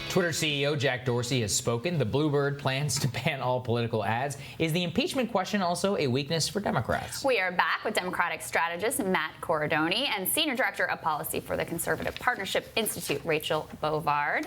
Twitter CEO Jack Dorsey has spoken. The Bluebird plans to ban all political ads. Is the impeachment question also a weakness for Democrats? We are back with Democratic strategist Matt Corradoni and Senior Director of Policy for the Conservative Partnership Institute, Rachel Bovard.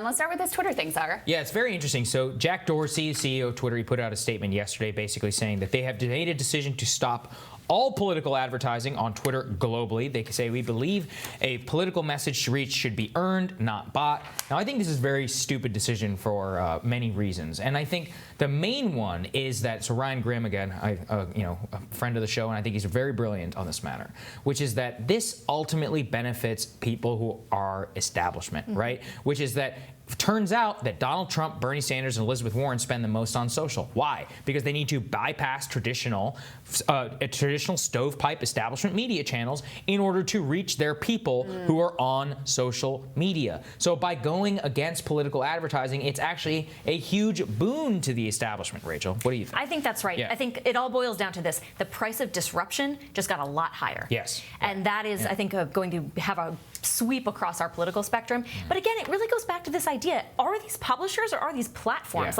Let's start with this Twitter thing, Sagar. Yeah, it's very interesting. So Jack Dorsey, CEO of Twitter, he put out a statement yesterday basically saying that they have made a decision to stop all political advertising on Twitter globally. They say, we believe a political message to reach should be earned, not bought. Now, I think this is a very stupid decision for many reasons. And I think the main one is that, so Ryan Grimm, again, a friend of the show, and I think he's very brilliant on this matter, which is that this ultimately benefits people who are establishment, right? Which is that turns out that Donald Trump, Bernie Sanders, and Elizabeth Warren spend the most on social. Why? Because they need to bypass traditional stovepipe establishment media channels in order to reach their people who are on social media. So by going against political advertising, it's actually a huge boon to the establishment. Rachel, what do you think? I think that's right. Yeah. I think it all boils down to this. The price of disruption just got a lot higher. Yes. And that is, I think, going to have a sweep across our political spectrum. But again, it really goes back to this idea. Are these publishers or are these platforms?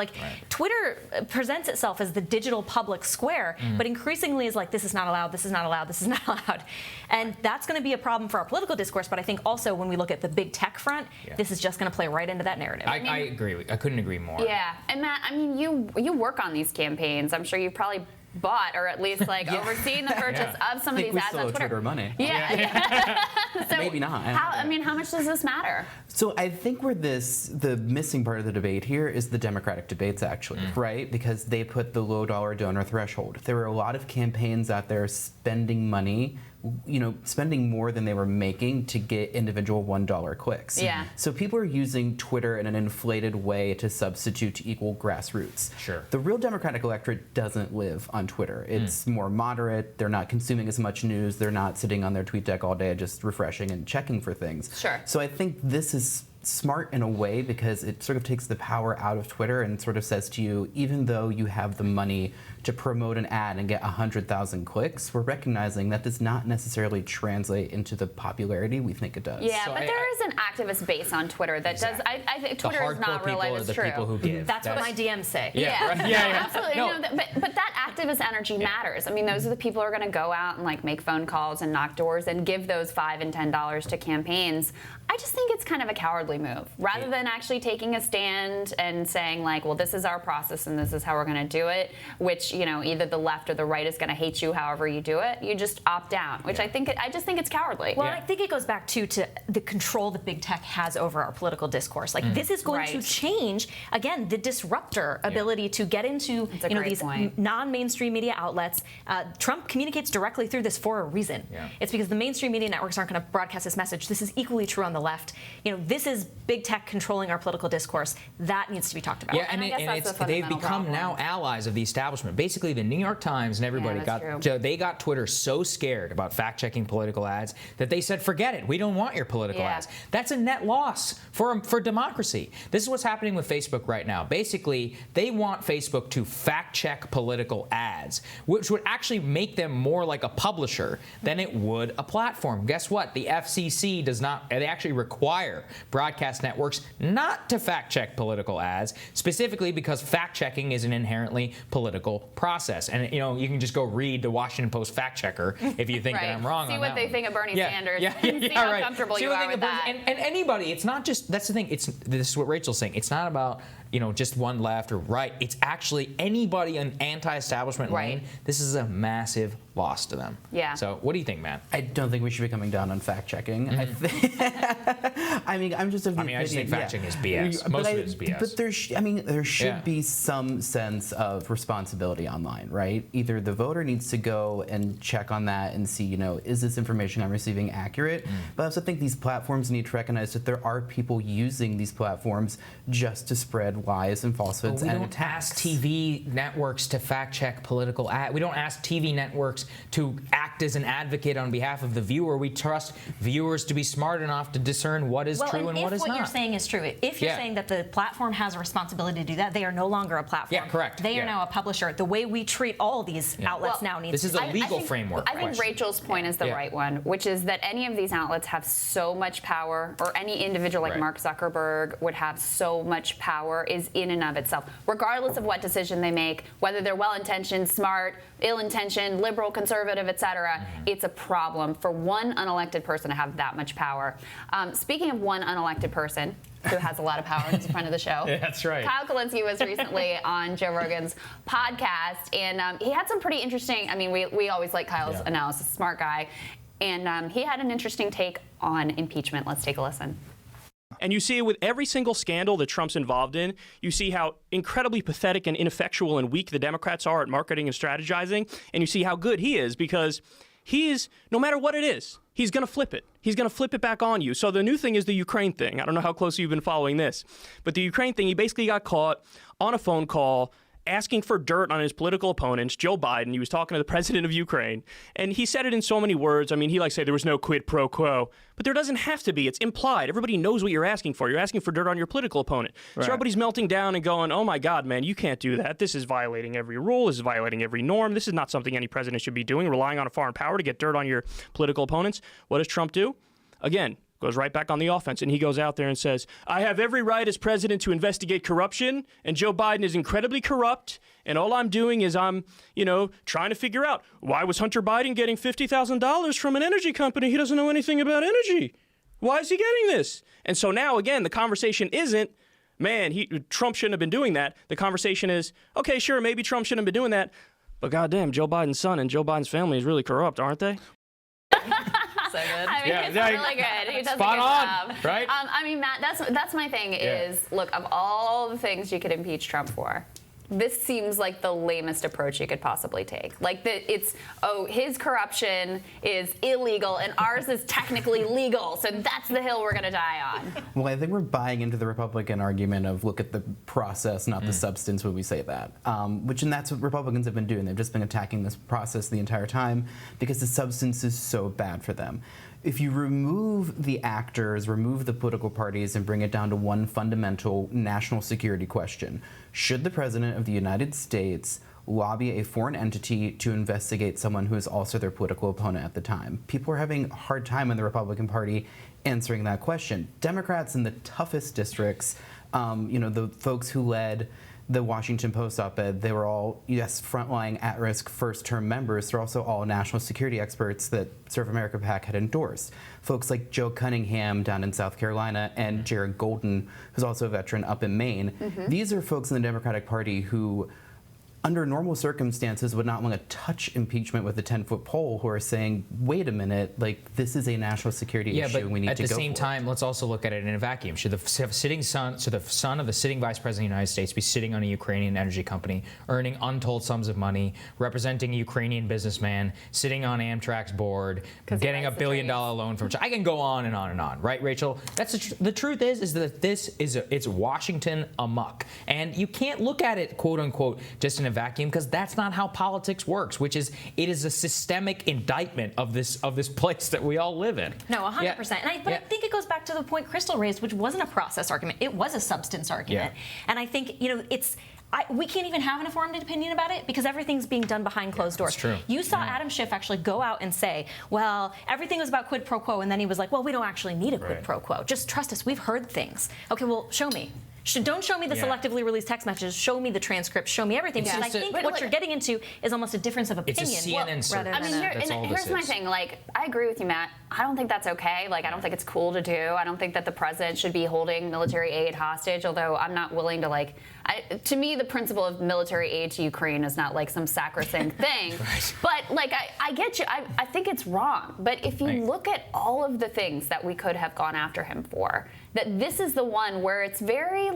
Twitter presents itself as the digital public square, but increasingly is like, this is not allowed, this is not allowed, this is not allowed. And that's going to be a problem for our political discourse. But I think also when we look at the big tech front, this is just going to play right into that narrative. I agree. I couldn't agree more. Yeah. And Matt, I mean, you work on these campaigns. I'm sure you've probably bought or at least overseen the purchase of some of these ads on Twitter. Twitter money. So maybe not. How much does this matter? So I think where the missing part of the debate here is the Democratic debates, actually, right? Because they put the low dollar donor threshold. There were a lot of campaigns out there spending money, spending more than they were making to get individual $1 clicks. Yeah. So people are using Twitter in an inflated way to substitute to equal grassroots. Sure. The real Democratic electorate doesn't live on Twitter. It's more moderate. They're not consuming as much news. They're not sitting on their tweet deck all day just refreshing and checking for things. Sure. So I think this is smart in a way because it sort of takes the power out of Twitter and sort of says to you, even though you have the money to promote an ad and get 100,000 clicks, we're recognizing that does not necessarily translate into the popularity we think it does. Yeah, but there is an activist base on Twitter that does. I think Twitter is not real life. It's true. People who give. That's what my DMs say. Yeah, right? Yeah. Absolutely. No. But that activist energy matters. I mean, those are the people who are going to go out and make phone calls and knock doors and give those $5 and $10 to campaigns. I just think it's kind of a cowardly move. Rather than actually taking a stand and saying well, this is our process and this is how we're going to do it, which either the left or the right is going to hate you however you do it. You just opt out, which I just think it's cowardly. Well, I think it goes back to the control that big tech has over our political discourse. This is going to change again the disruptor ability to get into these non-mainstream media outlets. Trump communicates directly through this for a reason. It's because the mainstream media networks aren't going to broadcast this message. This is equally true on the left. This is big tech controlling our political discourse. That needs to be talked about. Yeah, and they've become now allies of the establishment. Basically, the New York Times and everybody got Twitter so scared about fact-checking political ads that they said, forget it. We don't want your political ads. That's a net loss for democracy. This is what's happening with Facebook right now. Basically, they want Facebook to fact-check political ads, which would actually make them more like a publisher than it would a platform. Guess what? The FCC does not. They actually require broadcast networks not to fact-check political ads, specifically because fact-checking is an inherently political process. And you can just go read the Washington Post fact checker if you think that I'm wrong. See on what that they one. think of Bernie Sanders. See how comfortable you are with that. And anybody, it's not just. That's the thing. This is what Rachel's saying. It's not about just one left or right. It's actually anybody in anti-establishment lane. This is a massive loss to them. Yeah. So what do you think, Matt? I don't think we should be coming down on fact checking. I just think fact checking is BS. Most of it is BS. But there should be some sense of responsibility online, right? Either the voter needs to go and check on that and see, is this information I'm receiving accurate? But I also think these platforms need to recognize that there are people using these platforms just to spread lies and falsehoods and attacks. We don't ask TV networks to fact check political ads. We don't ask TV networks viewers to act as an advocate on behalf of the viewer. We trust viewers to be smart enough to discern what is true and what is not. If what you're saying is true, if you're saying that the platform has a responsibility to do that, they are no longer a platform. Yeah, correct. They are now a publisher. The way we treat all these outlets now needs to be. This is a legal framework. I think Rachel's point is the right one, which is that any of these outlets have so much power, or any individual like Mark Zuckerberg would have so much power, is in and of itself, regardless of what decision they make, whether they're well-intentioned, smart, ill-intentioned, liberal, conservative, etc. It's a problem for one unelected person to have that much power. Speaking of one unelected person who has a lot of power in front of the show. Yeah, that's right. Kyle Kulinski was recently on Joe Rogan's podcast, and he had some pretty interesting, I mean, we always like Kyle's analysis, smart guy, and he had an interesting take on impeachment. Let's take a listen. And you see it with every single scandal that Trump's involved in. You see how incredibly pathetic and ineffectual and weak the Democrats are at marketing and strategizing. And you see how good he is, because he is, no matter what it is, he's going to flip it. He's going to flip it back on you. So the new thing is the Ukraine thing. I don't know how closely you've been following this. But the Ukraine thing, he basically got caught on a phone call asking for dirt on his political opponents, Joe Biden. He was talking to the president of Ukraine. And he said it in so many words. I mean, he likes to say there was no quid pro quo. But there doesn't have to be. It's implied. Everybody knows what you're asking for. You're asking for dirt on your political opponent. Right. So everybody's melting down and going, oh, my God, man, you can't do that. This is violating every rule. This is violating every norm. This is not something any president should be doing, relying on a foreign power to get dirt on your political opponents. What does Trump do? Again, goes right back on the offense, and he goes out there and says, I have every right as president to investigate corruption, and Joe Biden is incredibly corrupt, and all I'm doing is I'm, trying to figure out, why was Hunter Biden getting $50,000 from an energy company? He doesn't know anything about energy. Why is he getting this? And so now, again, the conversation isn't, man, Trump shouldn't have been doing that. The conversation is, okay, sure, maybe Trump shouldn't have been doing that, but goddamn, Joe Biden's son and Joe Biden's family is really corrupt, aren't they? So good. I mean, he's really good. He does spot a good on, job. right? I mean, Matt, that's my thing is, look, of all the things you could impeach Trump for, this seems like the lamest approach you could possibly take. Like, his corruption is illegal and ours is technically legal, so that's the hill we're going to die on. Well, I think we're buying into the Republican argument of look at the process, not the substance when we say that. And that's what Republicans have been doing. They've just been attacking this process the entire time because the substance is so bad for them. If you remove the actors, remove the political parties, and bring it down to one fundamental national security question, should the President of the United States lobby a foreign entity to investigate someone who is also their political opponent at the time? People are having a hard time in the Republican Party answering that question. Democrats in the toughest districts, the folks who led the Washington Post op-ed, they were all, frontline at-risk first-term members. They're also all national security experts that Serve America PAC had endorsed. Folks like Joe Cunningham down in South Carolina and Jared Golden, who's also a veteran up in Maine. These are folks in the Democratic Party who, under normal circumstances, would not want to touch impeachment with a 10-foot pole, who are saying, wait a minute, like, this is a national security issue, and we need to go for it. At the same time, let's also look at it in a vacuum. Should the son of the sitting vice president of the United States be sitting on a Ukrainian energy company, earning untold sums of money, representing a Ukrainian businessman, sitting on Amtrak's board, getting $1 billion loan from China? I can go on and on and on, right, Rachel? That's the truth is that it's Washington amok, and you can't look at it, quote unquote, just in a vacuum, because that's not how politics works, which is it is a systemic indictment of this place that we all live in. No, 100%. I think it goes back to the point Crystal raised, which wasn't a process argument. It was a substance argument. And I think, we can't even have an informed opinion about it because everything's being done behind closed doors. That's true. You saw Adam Schiff actually go out and say, well, everything was about quid pro quo, and then he was like, well, we don't actually need a quid pro quo. Just trust us. We've heard things. Okay, well, show me. Don't show me the selectively released text messages. Show me the transcripts. Show me everything. Because I think what you're getting into is almost a difference of opinion. It's a CNN circus. I mean, here's my thing. Like, I agree with you, Matt. I don't think that's okay. Like, I don't think it's cool to do. I don't think that the president should be holding military aid hostage, although I'm not willing to, to me, the principle of military aid to Ukraine is not, some sacrosanct thing. But, I get you. I think it's wrong. But if you look at all of the things that we could have gone after him for, that this is the one where it's very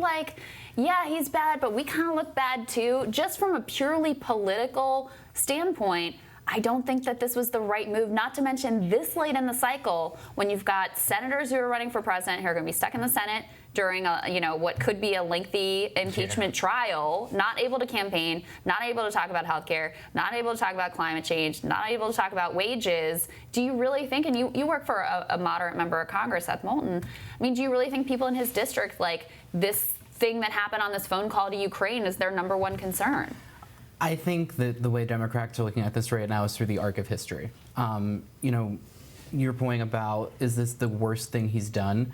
he's bad, but we kind of look bad too. Just from a purely political standpoint, I don't think that this was the right move, not to mention this late in the cycle when you've got senators who are running for president who are going to be stuck in the Senate, during what could be a lengthy impeachment trial, not able to campaign, not able to talk about healthcare, not able to talk about climate change, not able to talk about wages. Do you really think, and you work for a moderate member of Congress, Seth Moulton, I mean, do you really think people in his district, like, this thing that happened on this phone call to Ukraine is their number one concern? I think that the way Democrats are looking at this right now is through the arc of history. Your point about, is this the worst thing he's done?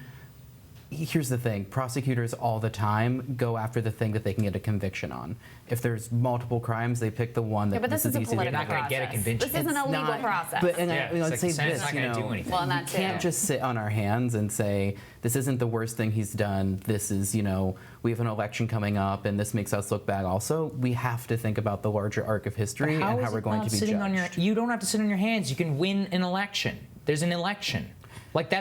Here's the thing, prosecutors all the time go after the thing that they can get a conviction on. If there's multiple crimes, they pick the one that this is a political You're not going to get a conviction. This isn't a legal process. But It's like the Senate's not going to do anything. Well, and we that's can't just sit on our hands and say, this isn't the worst thing he's done. This is, we have an election coming up and this makes us look bad also. We have to think about the larger arc of history and how we're going to be judged. You don't have to sit on your hands. You can win an election. There's an election. Like,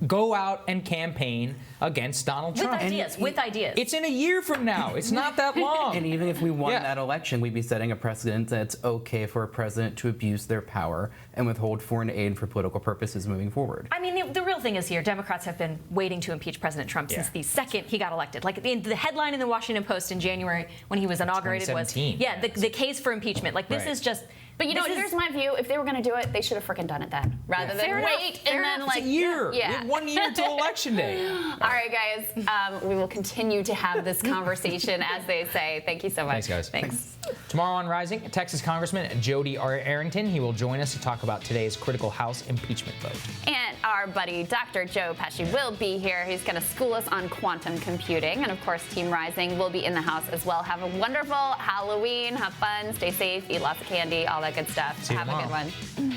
go out and campaign against Donald Trump. With ideas. It's in a year from now. It's not that long. And even if we won that election, we'd be setting a precedent that it's okay for a president to abuse their power and withhold foreign aid for political purposes moving forward. I mean, the real thing is here, Democrats have been waiting to impeach President Trump since the second he got elected. Like, the headline in the Washington Post in January when he was inaugurated was, the case for impeachment. Like, this is just... But here's my view. If they were going to do it, they should have freaking done it then, rather than wait and then it's a year. Yeah. We have 1 year till Election Day. All right, guys. We will continue to have this conversation, as they say. Thank you so much. Thanks, guys. Thanks. Tomorrow on Rising, Texas Congressman Jody Arrington. He will join us to talk about today's critical House impeachment vote. And our buddy Dr. Joe Pesci will be here. He's going to school us on quantum computing. And of course, Team Rising will be in the house as well. Have a wonderful Halloween. Have fun. Stay safe. Eat lots of candy. All that good stuff. See you Have tomorrow. a good one.